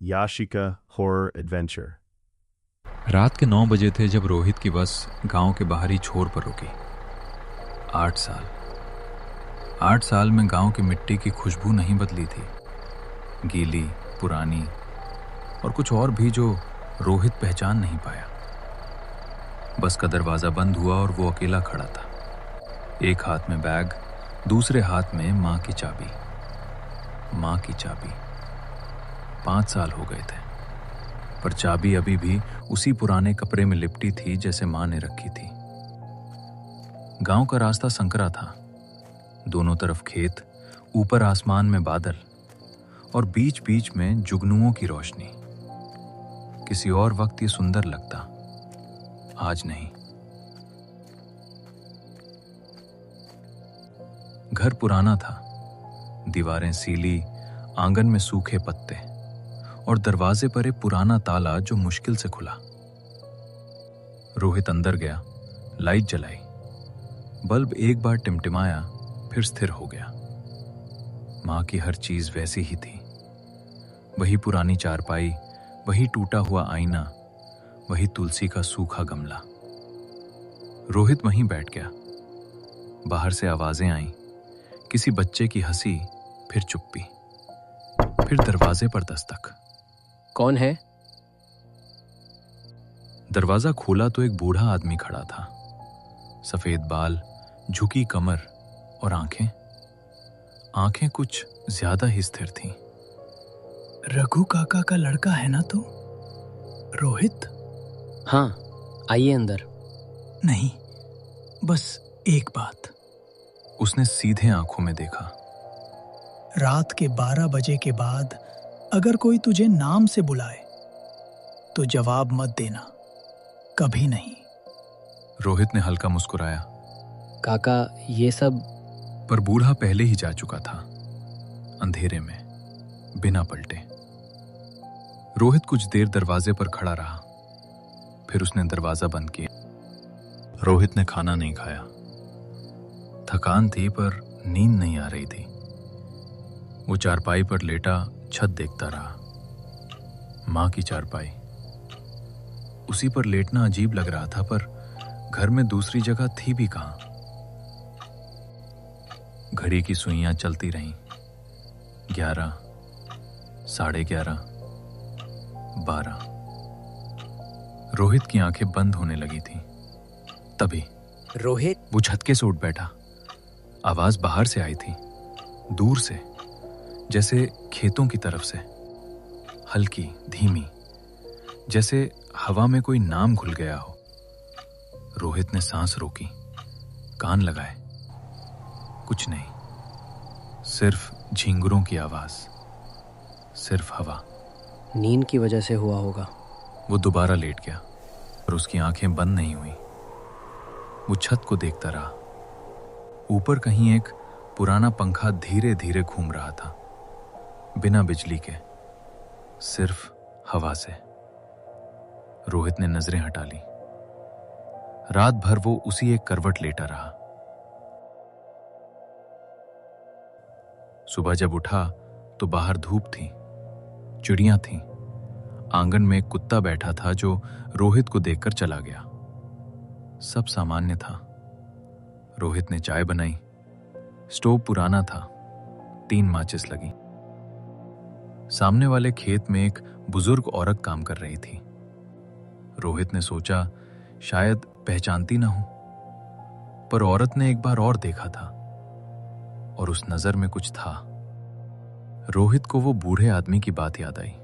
Yashika Horror Adventure। रात के 9 बजे थे जब रोहित की बस गांव के बाहरी छोर पर रुकी। 8 साल 8 साल में गांव की मिट्टी की खुशबू नहीं बदली थी। गीली, पुरानी और कुछ और भी जो रोहित पहचान नहीं पाया। बस का दरवाजा बंद हुआ और वो अकेला खड़ा था। एक हाथ में बैग, दूसरे हाथ में माँ की चाबी। 5 साल हो गए थे, पर चाबी अभी भी उसी पुराने कपड़े में लिपटी थी जैसे माँ ने रखी थी। गांव का रास्ता संकरा था। दोनों तरफ खेत, ऊपर आसमान में बादल और बीच बीच में जुगनुओं की रोशनी। किसी और वक्त ये सुंदर लगता, आज नहीं। घर पुराना था, दीवारें सीली, आंगन में सूखे पत्ते और दरवाजे पर एक पुराना ताला जो मुश्किल से खुला। रोहित अंदर गया, लाइट जलाई। बल्ब एक बार टिमटिमाया, फिर स्थिर हो गया। माँ की हर चीज वैसी ही थी। वही पुरानी चारपाई, वही टूटा हुआ आईना, वही तुलसी का सूखा गमला। रोहित वहीं बैठ गया। बाहर से आवाजें आईं, किसी बच्चे की हंसी, फिर चुप्पी, फिर दरवाजे पर दस्तक। कौन है? दरवाजा खोला तो एक बूढ़ा आदमी खड़ा था। सफेद बाल, झुकी कमर और आंखें कुछ ज्यादा ही स्थिर थीं। रघु काका का लड़का है ना तू? रोहित? हाँ, आइए अंदर। नहीं, बस एक बात। उसने सीधे आंखों में देखा। रात के 12 बजे के बाद अगर कोई तुझे नाम से बुलाए तो जवाब मत देना, कभी नहीं। रोहित ने हल्का मुस्कुराया। काका, ये सब। पर बूढ़ा पहले ही जा चुका था, अंधेरे में, बिना पलटे। रोहित कुछ देर दरवाजे पर खड़ा रहा, फिर उसने दरवाजा बंद किया। रोहित ने खाना नहीं खाया। थकान थी पर नींद नहीं आ रही थी। वो चारपाई पर लेटा छत देखता रहा। माँ की चारपाई, उसी पर लेटना अजीब लग रहा था, पर घर में दूसरी जगह थी भी कहां। घड़ी की सुइयां चलती रहीं। 11, 11:30, 12। रोहित की आंखें बंद होने लगी थीं। तभी रोहित! वो छत के से उठ बैठा। आवाज बाहर से आई थी, दूर से, जैसे खेतों की तरफ से, हल्की, धीमी, जैसे हवा में कोई नाम घुल गया हो। रोहित ने सांस रोकी, कान लगाए। कुछ नहीं, सिर्फ झींगुरों की आवाज, सिर्फ हवा। नींद की वजह से हुआ होगा। वो दोबारा लेट गया, पर उसकी आंखें बंद नहीं हुई। वो छत को देखता रहा। ऊपर कहीं एक पुराना पंखा धीरे धीरे घूम रहा था, बिना बिजली के, सिर्फ हवा से। रोहित ने नजरें हटा ली। रात भर वो उसी एक करवट लेटा रहा। सुबह जब उठा तो बाहर धूप थी, चिड़ियां थीं। आंगन में एक कुत्ता बैठा था जो रोहित को देखकर चला गया। सब सामान्य था। रोहित ने चाय बनाई। स्टोव पुराना था, 3 माचिस लगी। सामने वाले खेत में एक बुजुर्ग औरत काम कर रही थी। रोहित ने सोचा शायद पहचानती ना हो, पर औरत ने एक बार और देखा था, और उस नजर में कुछ था। रोहित को वो बूढ़े आदमी की बात याद आई।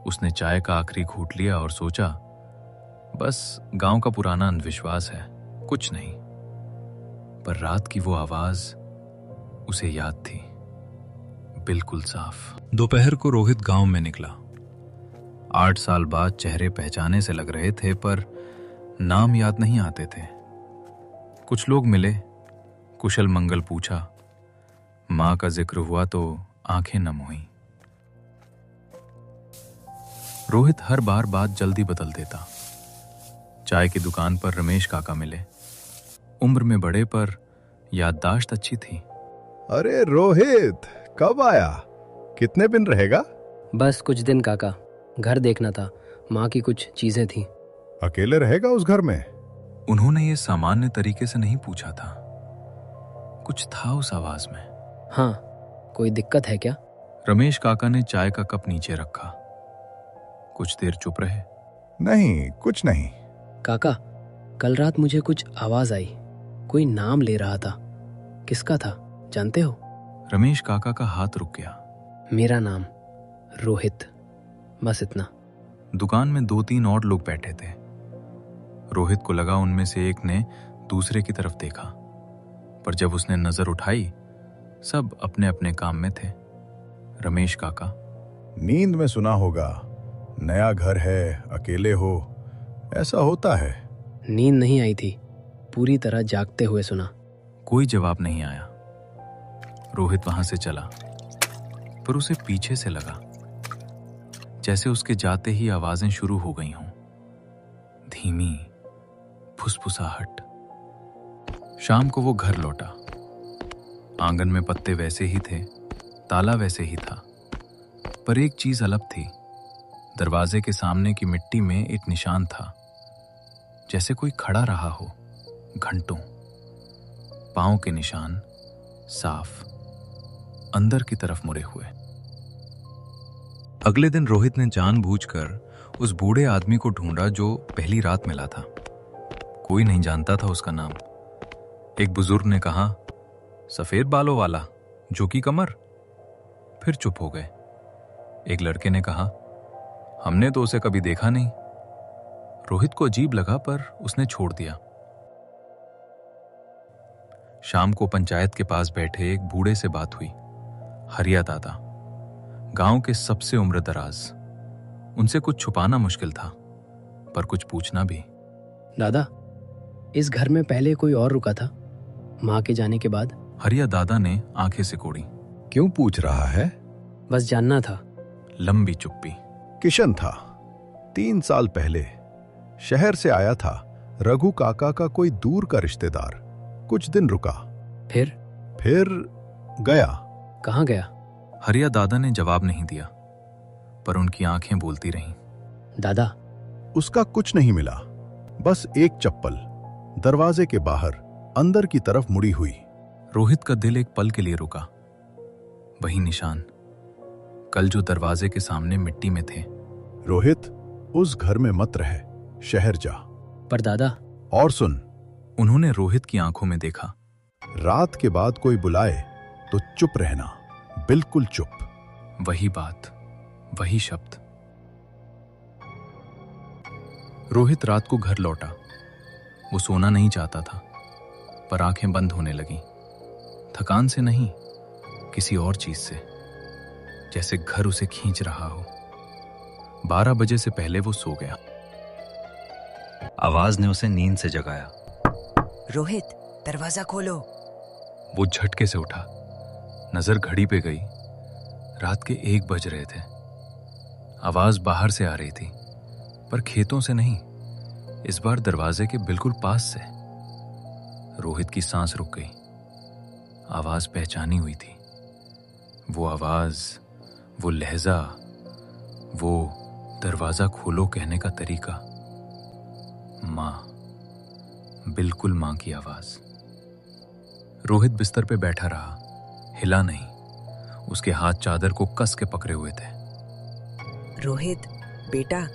उसने चाय का आखिरी घूंट लिया और सोचा, बस गांव का पुराना अंधविश्वास है, कुछ नहीं। पर रात की वो आवाज उसे याद थी, बिल्कुल साफ। दोपहर को रोहित गांव में निकला। 8 साल बाद चेहरे पहचाने से लग रहे थे, पर नाम याद नहीं आते थे। कुछ लोग मिले, कुशल मंगल पूछा। माँ का जिक्र हुआ तो आंखें नम हुईं। रोहित हर बार बात जल्दी बदल देता। चाय की दुकान पर रमेश काका मिले। उम्र में बड़े, पर याददाश्त अच्छी थी। अरे रोहित, कब आया? कितने दिन रहेगा? बस कुछ दिन काका, घर देखना था, माँ की कुछ चीजें थी। अकेले रहेगा उस घर में? उन्होंने ये सामान्य तरीके से नहीं पूछा था। कुछ था उस आवाज में। हाँ, कोई दिक्कत है क्या? रमेश काका ने चाय का कप नीचे रखा। कुछ देर चुप रहे। नहीं, कुछ नहीं। काका, कल रात मुझे कुछ आवाज आई, कोई नाम ले रहा था। किसका था जानते हो? रमेश काका का हाथ रुक गया। मेरा नाम रोहित, बस इतना। दुकान में 2-3 और लोग बैठे थे। रोहित को लगा उनमें से एक ने दूसरे की तरफ देखा, पर जब उसने नजर उठाई सब अपने अपने काम में थे। रमेश काका, नींद में सुना होगा, नया घर है, अकेले हो, ऐसा होता है। नींद नहीं आई थी, पूरी तरह जागते हुए सुना। कोई जवाब नहीं आया। रोहित वहां से चला, पर उसे पीछे से लगा जैसे उसके जाते ही आवाजें शुरू हो गई हों, धीमी फुसफुसाहट। शाम को वो घर लौटा। आंगन में पत्ते वैसे ही थे, ताला वैसे ही था, पर एक चीज अलग थी। दरवाजे के सामने की मिट्टी में एक निशान था, जैसे कोई खड़ा रहा हो घंटों। पांव के निशान साफ, अंदर की तरफ मुड़े हुए। अगले दिन रोहित ने जानबूझकर उस बूढ़े आदमी को ढूंढा जो पहली रात मिला था। कोई नहीं जानता था उसका नाम। एक बुजुर्ग ने कहा, सफेद बालों वाला, झुकी कमर। फिर चुप हो गए। एक लड़के ने कहा, हमने तो उसे कभी देखा नहीं। रोहित को अजीब लगा, पर उसने छोड़ दिया। शाम को पंचायत के पास बैठे एक बूढ़े से बात हुई। हरिया दादा, गांव के सबसे उम्र दराज। उनसे कुछ छुपाना मुश्किल था, पर कुछ पूछना भी। दादा, इस घर में पहले कोई और रुका था माँ के जाने के बाद? हरिया दादा ने आंखें सिकोड़ी। क्यों पूछ रहा है? बस जानना था। लंबी चुप्पी। किशन था, 3 साल पहले शहर से आया था। रघु काका का कोई दूर का रिश्तेदार। कुछ दिन रुका, फिर गया। कहाँ गया? हरिया दादा ने जवाब नहीं दिया, पर उनकी आंखें बोलती रहीं। दादा, उसका कुछ नहीं मिला, बस एक चप्पल दरवाजे के बाहर अंदर की तरफ मुड़ी हुई। रोहित का दिल एक पल के लिए रुका। वही निशान, कल जो दरवाजे के सामने मिट्टी में थे। रोहित, उस घर में मत रहे, शहर जा। पर दादा। और सुन, उन्होंने रोहित की आंखों में देखा। रात के बाद कोई बुलाए तो चुप रहना, बिल्कुल चुप। वही बात, वही शब्द। रोहित रात को घर लौटा। वो सोना नहीं चाहता था, पर आंखें बंद होने लगी। थकान से नहीं, किसी और चीज से, जैसे घर उसे खींच रहा हो। 12 बजे से पहले वो सो गया। आवाज ने उसे नींद से जगाया। रोहित, दरवाजा खोलो। वो झटके से उठा। नजर घड़ी पे गई। रात के 1 बज रहे थे। आवाज बाहर से आ रही थी, पर खेतों से नहीं, इस बार दरवाजे के बिल्कुल पास से। रोहित की सांस रुक गई। आवाज पहचानी हुई थी। वो आवाज, वो लहजा, वो दरवाजा खोलो कहने का तरीका। मां, बिल्कुल मां की आवाज। रोहित बिस्तर पे बैठा रहा, हिला नहीं। उसके हाथ चादर को कस के पकड़े हुए थे। रोहित बेटा,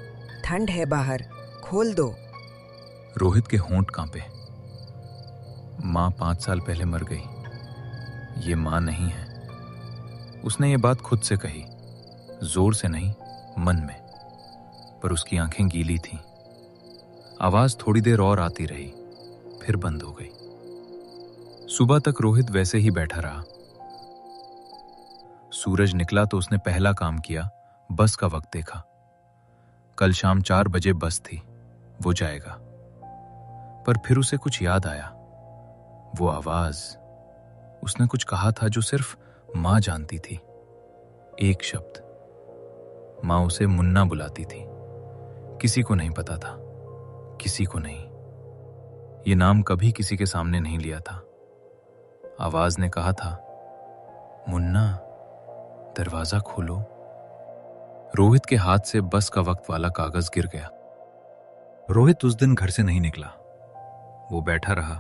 ठंड है बाहर, खोल दो। रोहित के होंठ कांपे। मां 5 साल पहले मर गई। ये मां नहीं है। उसने ये बात खुद से कही, जोर से नहीं, मन में। पर उसकी आंखें गीली थीं। आवाज थोड़ी देर और आती रही, फिर बंद हो गई। सुबह तक रोहित वैसे ही बैठा रहा। सूरज निकला तो उसने पहला काम किया, बस का वक्त देखा। कल शाम 4 बजे बस थी, वो जाएगा। पर फिर उसे कुछ याद आया। वो आवाज, उसने कुछ कहा था जो सिर्फ मां जानती थी। एक शब्द। मां उसे मुन्ना बुलाती थी। किसी को नहीं पता था, किसी को नहीं। ये नाम कभी किसी के सामने नहीं लिया था। आवाज ने कहा था, मुन्ना, दरवाजा खोलो। रोहित के हाथ से बस का वक्त वाला कागज गिर गया। रोहित उस दिन घर से नहीं निकला। वो बैठा रहा,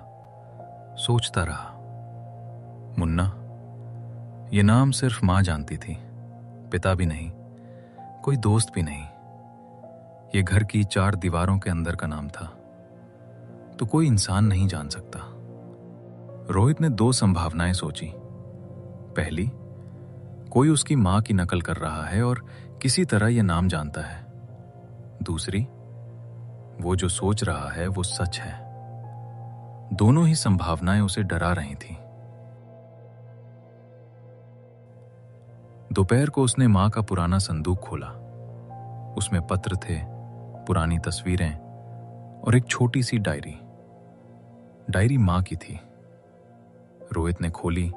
सोचता रहा। मुन्ना, ये नाम सिर्फ मां जानती थी, पिता भी नहीं, कोई दोस्त भी नहीं। ये घर की 4 दीवारों के अंदर का नाम था, तो कोई इंसान नहीं जान सकता। रोहित ने 2 संभावनाएं सोची। पहली, कोई उसकी मां की नकल कर रहा है और किसी तरह यह नाम जानता है। दूसरी, वो जो सोच रहा है वो सच है। दोनों ही संभावनाएं उसे डरा रही थीं। दोपहर को उसने मां का पुराना संदूक खोला। उसमें पत्र थे, पुरानी तस्वीरें और एक छोटी सी डायरी। डायरी मां की थी। रोहित ने खोली,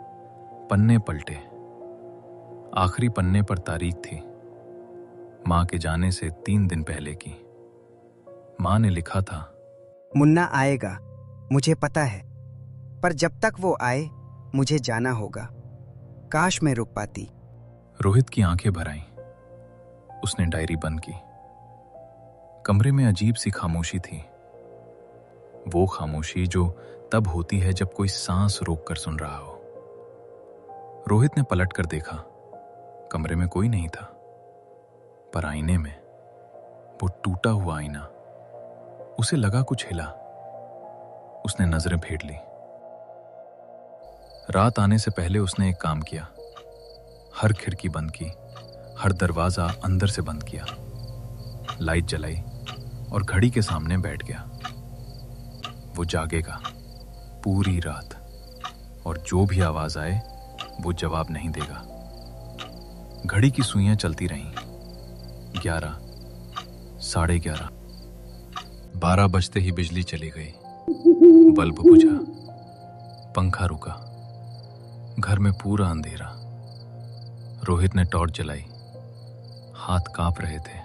पन्ने पलटे। आखिरी पन्ने पर तारीख थी, मां के जाने से 3 दिन पहले की। मां ने लिखा था, मुन्ना आएगा, मुझे पता है, पर जब तक वो आए मुझे जाना होगा। काश मैं रुक पाती। रोहित की आंखें भर आईं। उसने डायरी बंद की। कमरे में अजीब सी खामोशी थी। वो खामोशी जो तब होती है जब कोई सांस रोक कर सुन रहा हो। रोहित ने पलट कर देखा। कमरे में कोई नहीं था, पर आईने में, वो टूटा हुआ आईना, उसे लगा कुछ हिला। उसने नजरें फेर ली। रात आने से पहले उसने एक काम किया। हर खिड़की बंद की, हर दरवाजा अंदर से बंद किया। लाइट जलाई और घड़ी के सामने बैठ गया। वो जागेगा पूरी रात, और जो भी आवाज आए वो जवाब नहीं देगा। घड़ी की सुइयां चलती रहीं। 11, 11:30, 12 बजते ही बिजली चली गई। बल्ब बुझा, पंखा रुका। घर में पूरा अंधेरा। रोहित ने टॉर्च जलाई। हाथ कांप रहे थे।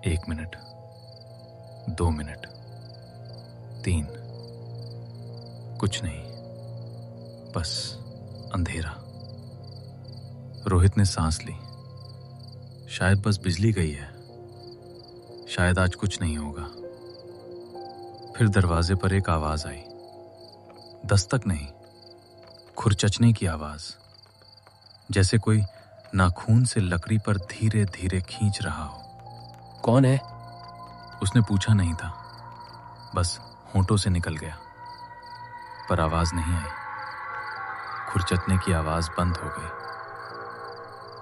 1 मिनट, 2 मिनट, 3, कुछ नहीं, बस अंधेरा। रोहित ने सांस ली। शायद बस बिजली गई है, शायद आज कुछ नहीं होगा। फिर दरवाजे पर एक आवाज आई। दस्तक नहीं, खुरचचने की आवाज, जैसे कोई नाखून से लकड़ी पर धीरे धीरे खींच रहा हो। कौन है? उसने पूछा नहीं था, बस होंठों से निकल गया, पर आवाज नहीं आई। खुरचटने की आवाज बंद हो गई।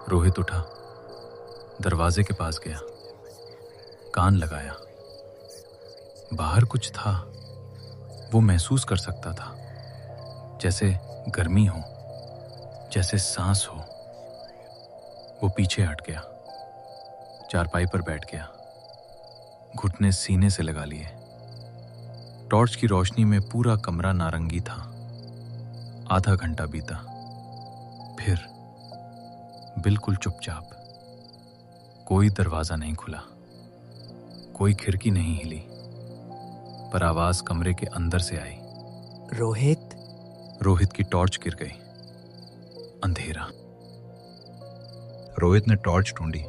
रोहित उठा, दरवाजे के पास गया, कान लगाया। बाहर कुछ था। वो महसूस कर सकता था, जैसे गर्मी हो, जैसे सांस हो। वो पीछे हट गया, चारपाई पर बैठ गया, घुटने सीने से लगा लिए। टॉर्च की रोशनी में पूरा कमरा नारंगी था। आधा घंटा बीता। फिर बिल्कुल चुपचाप। कोई दरवाजा नहीं खुला, कोई खिड़की नहीं हिली, पर आवाज कमरे के अंदर से आई। रोहित। रोहित की टॉर्च गिर गई। अंधेरा। रोहित ने टॉर्च ढूंढी।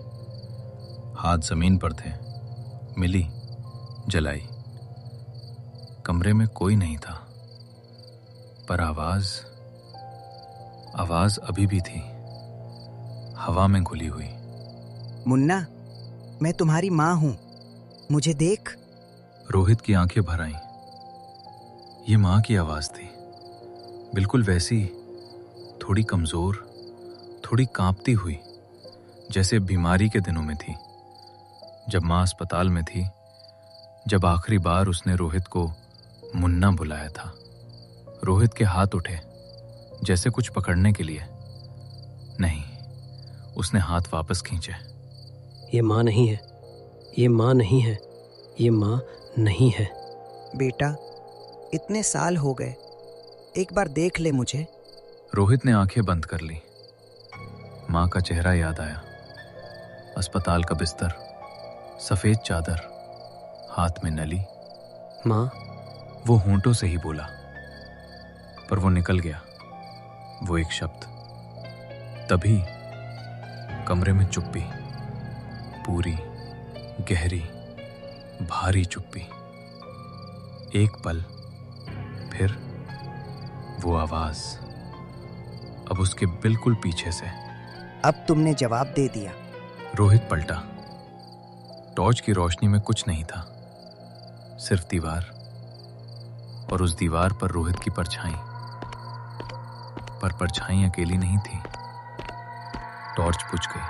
हाथ जमीन पर थे। मिली, जलाई। कमरे में कोई नहीं था, पर आवाज अभी भी थी, हवा में घुली हुई। मुन्ना, मैं तुम्हारी मां हूं, मुझे देख। रोहित की आंखें भर आईं। ये मां की आवाज थी, बिल्कुल वैसी, थोड़ी कमजोर, थोड़ी कांपती हुई, जैसे बीमारी के दिनों में थी, जब मां अस्पताल में थी, जब आखिरी बार उसने रोहित को मुन्ना बुलाया था। रोहित के हाथ उठे, जैसे कुछ पकड़ने के लिए। नहीं, उसने हाथ वापस खींचे। ये माँ नहीं है, ये माँ नहीं है, ये माँ नहीं है। बेटा, इतने साल हो गए, एक बार देख ले मुझे। रोहित ने आंखें बंद कर ली। माँ का चेहरा याद आया। अस्पताल का बिस्तर, सफेद चादर, हाथ में नली। माँ। वो होंठों से ही बोला, पर वो निकल गया, वो एक शब्द। तभी कमरे में चुप्पी। पूरी, गहरी, भारी चुप्पी। एक पल, फिर वो आवाज, अब उसके बिल्कुल पीछे से। अब तुमने जवाब दे दिया। रोहित पलटा। टॉर्च की रोशनी में कुछ नहीं था, सिर्फ दीवार, और उस दीवार पर रोहित की परछाई। पर परछाई अकेली नहीं थी। टॉर्च बुझ गई।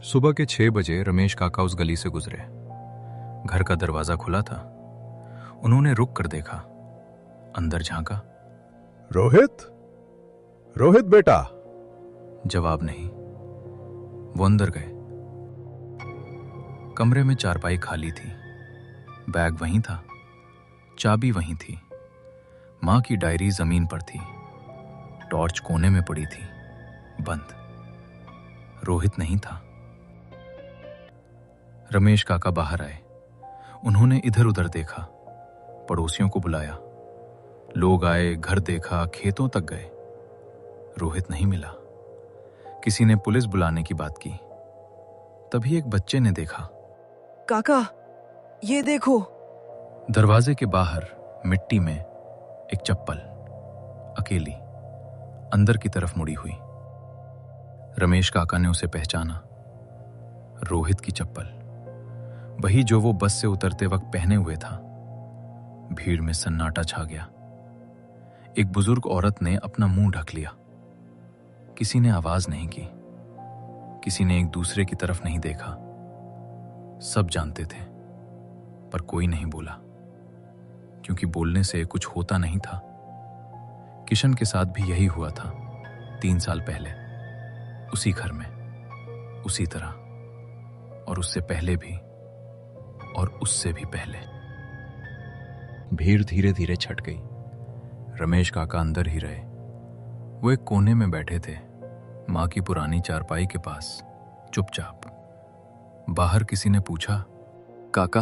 सुबह के 6 बजे रमेश काका उस गली से गुजरे। घर का दरवाजा खुला था। उन्होंने रुक कर देखा, अंदर झांका। रोहित, रोहित बेटा। जवाब नहीं। वो अंदर गए। कमरे में चारपाई खाली थी। बैग वहीं था, चाबी वहीं थी। मां की डायरी जमीन पर थी। टॉर्च कोने में पड़ी थी, बंद। रोहित नहीं था। रमेश काका बाहर आए। उन्होंने इधर उधर देखा, पड़ोसियों को बुलाया। लोग आए, घर देखा, खेतों तक गए। रोहित नहीं मिला। किसी ने पुलिस बुलाने की बात की। तभी एक बच्चे ने देखा। काका, ये देखो। दरवाजे के बाहर मिट्टी में एक चप्पल, अकेली, अंदर की तरफ मुड़ी हुई। रमेश काका ने उसे पहचाना। रोहित की चप्पल, वही जो वो बस से उतरते वक्त पहने हुए था। भीड़ में सन्नाटा छा गया। एक बुजुर्ग औरत ने अपना मुंह ढक लिया। किसी ने आवाज नहीं की। किसी ने एक दूसरे की तरफ नहीं देखा। सब जानते थे, पर कोई नहीं बोला, क्योंकि बोलने से कुछ होता नहीं था। किशन के साथ भी यही हुआ था 3 साल पहले, उसी घर में, उसी तरह, और उससे पहले भी, और उससे भी पहले। भीड़ धीरे धीरे छट गई। रमेश काका अंदर ही रहे। वो एक कोने में बैठे थे, मां की पुरानी चारपाई के पास, चुपचाप। बाहर किसी ने पूछा, काका,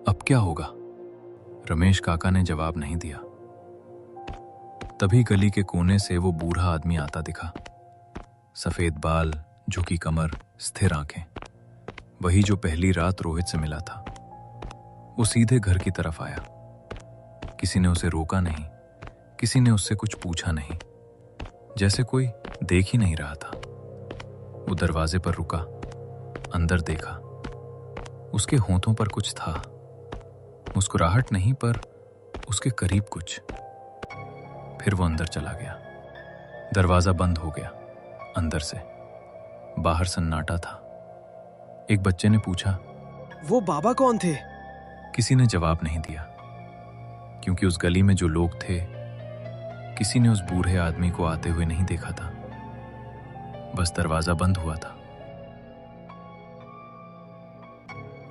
अब क्या होगा? रमेश काका ने जवाब नहीं दिया। तभी गली के कोने से वो बूढ़ा आदमी आता दिखा। सफेद बाल, झुकी कमर, स्थिर आंखें, वही जो पहली रात रोहित से मिला था। वो सीधे घर की तरफ आया। किसी ने उसे रोका नहीं, किसी ने उससे कुछ पूछा नहीं, जैसे कोई देख ही नहीं रहा था। वो दरवाजे पर रुका, अंदर देखा। उसके होंठों पर कुछ था, मुस्कुराहट नहीं, पर उसके करीब कुछ। फिर वो अंदर चला गया। दरवाजा बंद हो गया अंदर से। बाहर सन्नाटा था। एक बच्चे ने पूछा, वो बाबा कौन थे? किसी ने जवाब नहीं दिया, क्योंकि उस गली में जो लोग थे, किसी ने उस बूढ़े आदमी को आते हुए नहीं देखा था। बस दरवाजा बंद हुआ था।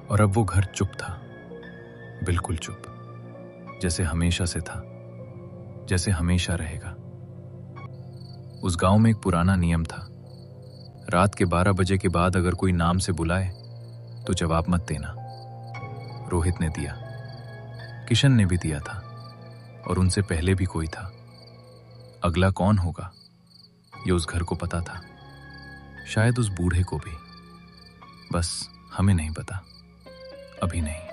और अब वो घर चुप था, बिल्कुल चुप, जैसे हमेशा से था, जैसे हमेशा रहेगा। उस गांव में एक पुराना नियम था। रात के 12 बजे के बाद अगर कोई नाम से बुलाए तो जवाब मत देना। रोहित ने दिया, किशन ने भी दिया था, और उनसे पहले भी कोई था। अगला कौन होगा, ये उस घर को पता था, शायद उस बूढ़े को भी। बस हमें नहीं पता, अभी नहीं।